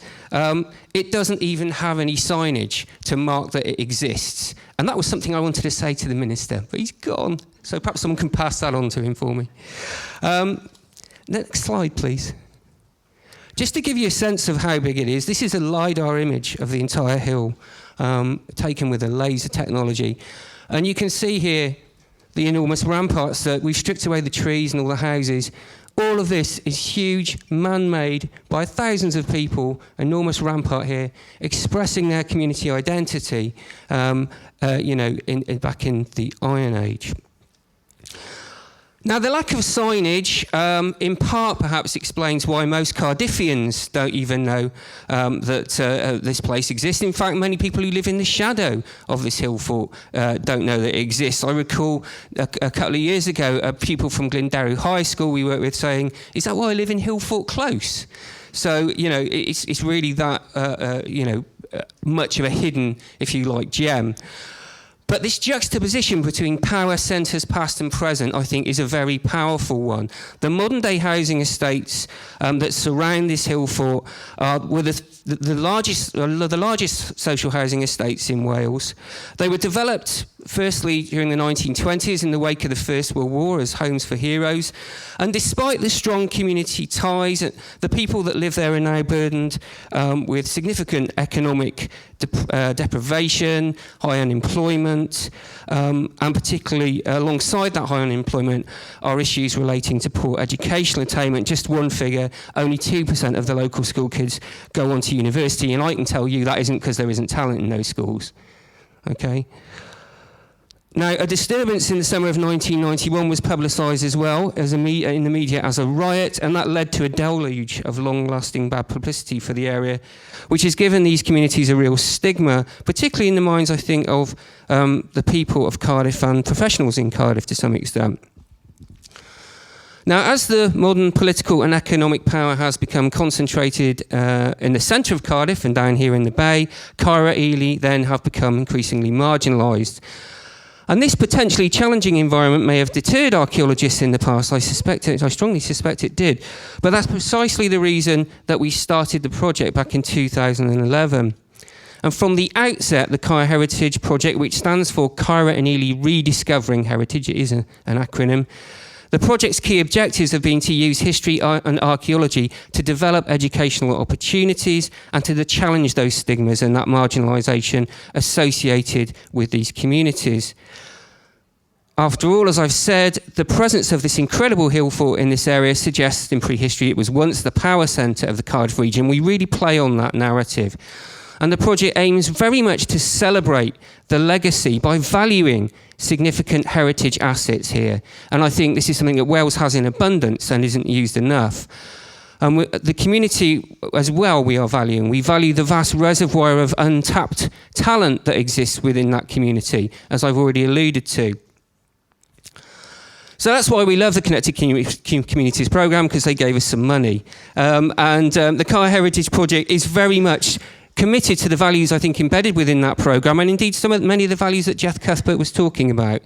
it doesn't even have any signage to mark that it exists. And that was something I wanted to say to the Minister, but he's gone. So perhaps someone can pass that on to him for me. Next slide, please. Just to give you a sense of how big it is, this is a LiDAR image of the entire hill, taken with a laser technology. And you can see here the enormous ramparts that we've stripped away the trees and all the houses. All of this is huge, man-made, by thousands of people, enormous rampart here, expressing their community identity, back in the Iron Age. Now, the lack of signage, in part, perhaps explains why most Cardiffians don't even know that this place exists. In fact, many people who live in the shadow of this hill fort don't know that it exists. I recall a couple of years ago, a pupil from Glendaru High School we worked with saying, "Is that why I live in Hillfort Close?" So, it's really that, much of a hidden, if you like, gem. But this juxtaposition between power centres past and present, I think, is a very powerful one. The modern-day housing estates that surround this hill fort were the largest social housing estates in Wales. They were developed firstly during the 1920s in the wake of the First World War as homes for heroes. And despite the strong community ties, the people that live there are now burdened with significant economic deprivation, high unemployment, and particularly alongside that high unemployment are issues relating to poor educational attainment. Just one figure, only 2% of the local school kids go on to university, and I can tell you that isn't because there isn't talent in those schools. Okay. Now, a disturbance in the summer of 1991 was publicised as well in the media as a riot, and that led to a deluge of long-lasting bad publicity for the area, which has given these communities a real stigma, particularly in the minds, I think, of the people of Cardiff and professionals in Cardiff to some extent. Now, as the modern political and economic power has become concentrated in the centre of Cardiff and down here in the Bay, Cairo, Ely then have become increasingly marginalised. And this potentially challenging environment may have deterred archaeologists in the past. I strongly suspect it did. But that's precisely the reason that we started the project back in 2011. And from the outset, the Cairo Heritage Project, which stands for Cairo and Ely Rediscovering Heritage, it is an acronym, the project's key objectives have been to use history and archaeology to develop educational opportunities and to challenge those stigmas and that marginalisation associated with these communities. After all, as I've said, the presence of this incredible hill fort in this area suggests in prehistory it was once the power centre of the Cardiff region. We really play on that narrative. And the project aims very much to celebrate the legacy by valuing significant heritage assets here. And I think this is something that Wales has in abundance and isn't used enough. And the community as well we are valuing. We value the vast reservoir of untapped talent that exists within that community, as I've already alluded to. So that's why we love the Connected Communities programme, because they gave us some money. The Cairo Heritage Project is very much committed to the values, I think, embedded within that programme, and indeed many of the values that Jeff Cuthbert was talking about,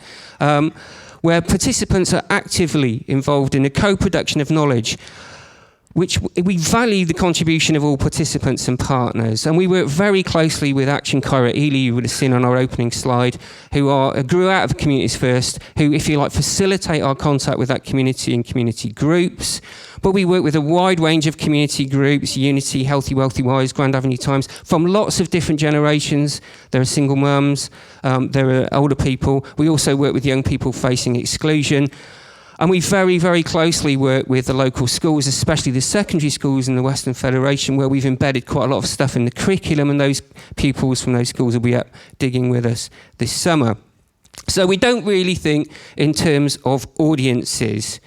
where participants are actively involved in the co-production of knowledge, which we value the contribution of all participants and partners. And we work very closely with Action Cairo Ely, you would have seen on our opening slide, who grew out of Communities First, who, if you like, facilitate our contact with that community and community groups. But we work with a wide range of community groups, Unity, Healthy, Wealthy, Wise, Grand Avenue Times, from lots of different generations. There are single mums, there are older people. We also work with young people facing exclusion. And we very, very closely work with the local schools, especially the secondary schools in the Western Federation, where we've embedded quite a lot of stuff in the curriculum, and those pupils from those schools will be up digging with us this summer. So we don't really think in terms of audiences.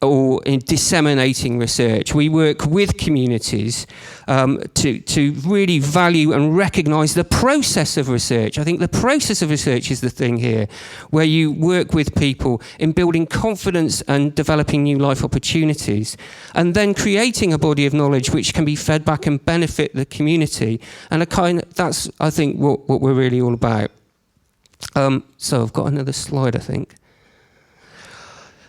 or in disseminating research. We work with communities to really value and recognise the process of research. I think the process of research is the thing here, where you work with people in building confidence and developing new life opportunities, and then creating a body of knowledge which can be fed back and benefit the community. And that's, I think, what we're really all about. So I've got another slide, I think.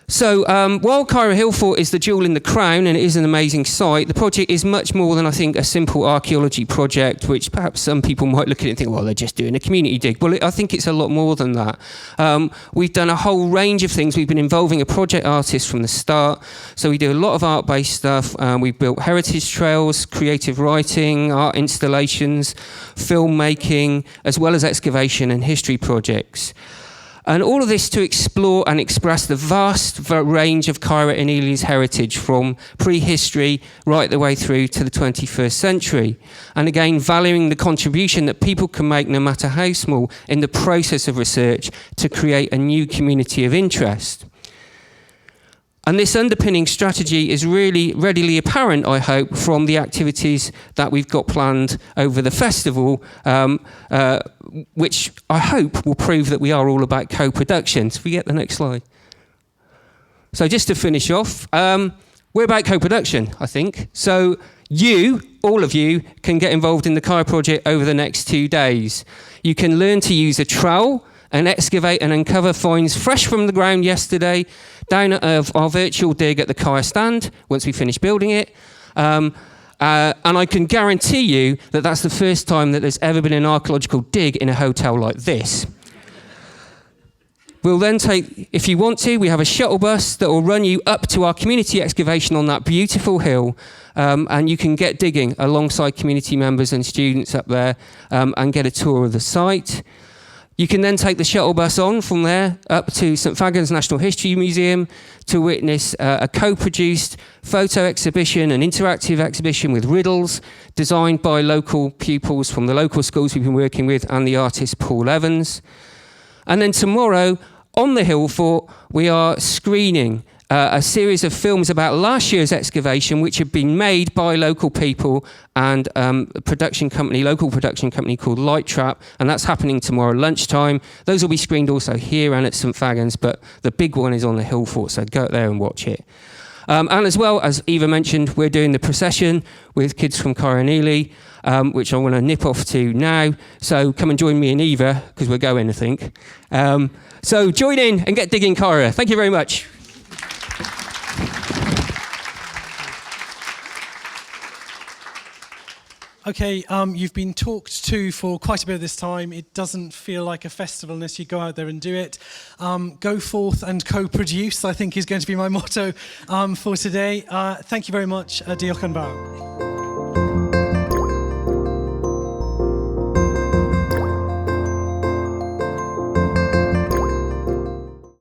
So while Cairo Hill Fort is the jewel in the crown and it is an amazing site, the project is much more than, I think, a simple archaeology project, which perhaps some people might look at it and think, well, they're just doing a community dig. Well, I think it's a lot more than that. We've done a whole range of things. We've been involving a project artist from the start. So we do a lot of art-based stuff. We've built heritage trails, creative writing, art installations, filmmaking, as well as excavation and history projects. And all of this to explore and express the vast range of Cairo and Ely's heritage from prehistory right the way through to the 21st century. And again, valuing the contribution that people can make, no matter how small, in the process of research to create a new community of interest. And this underpinning strategy is really readily apparent, I hope, from the activities that we've got planned over the festival, which I hope will prove that we are all about co-production. So if we get the next slide. So just to finish off, we're about co-production, I think. So you, all of you, can get involved in the Cairo project over the next 2 days. You can learn to use a trowel and excavate and uncover finds fresh from the ground yesterday down at our virtual dig at the Cairo stand once we finish building it. And I can guarantee you that that's the first time that there's ever been an archaeological dig in a hotel like this. We'll then take, if you want to, we have a shuttle bus that will run you up to our community excavation on that beautiful hill, and you can get digging alongside community members and students up there and get a tour of the site. You can then take the shuttle bus on from there up to St Fagans National History Museum to witness a co-produced photo exhibition, an interactive exhibition with riddles designed by local pupils from the local schools we've been working with and the artist Paul Evans. And then tomorrow on the Hill Fort we are screening a series of films about last year's excavation, which have been made by local people and a local production company called Light Trap, and that's happening tomorrow lunchtime. Those will be screened also here and at St Fagans, but the big one is on the Hill Fort, so go there and watch it. And as well, as Eva mentioned, we're doing the procession with kids from Cairo and Ely, which I want to nip off to now. So come and join me and Eva, because we're going, I think. So join in and get digging Cairo. Thank you very much. Okay, you've been talked to for quite a bit of this time. It doesn't feel like a festival unless you go out there and do it. Go forth and co-produce, I think, is going to be my motto for today. Thank you very much. Diolch yn fawr.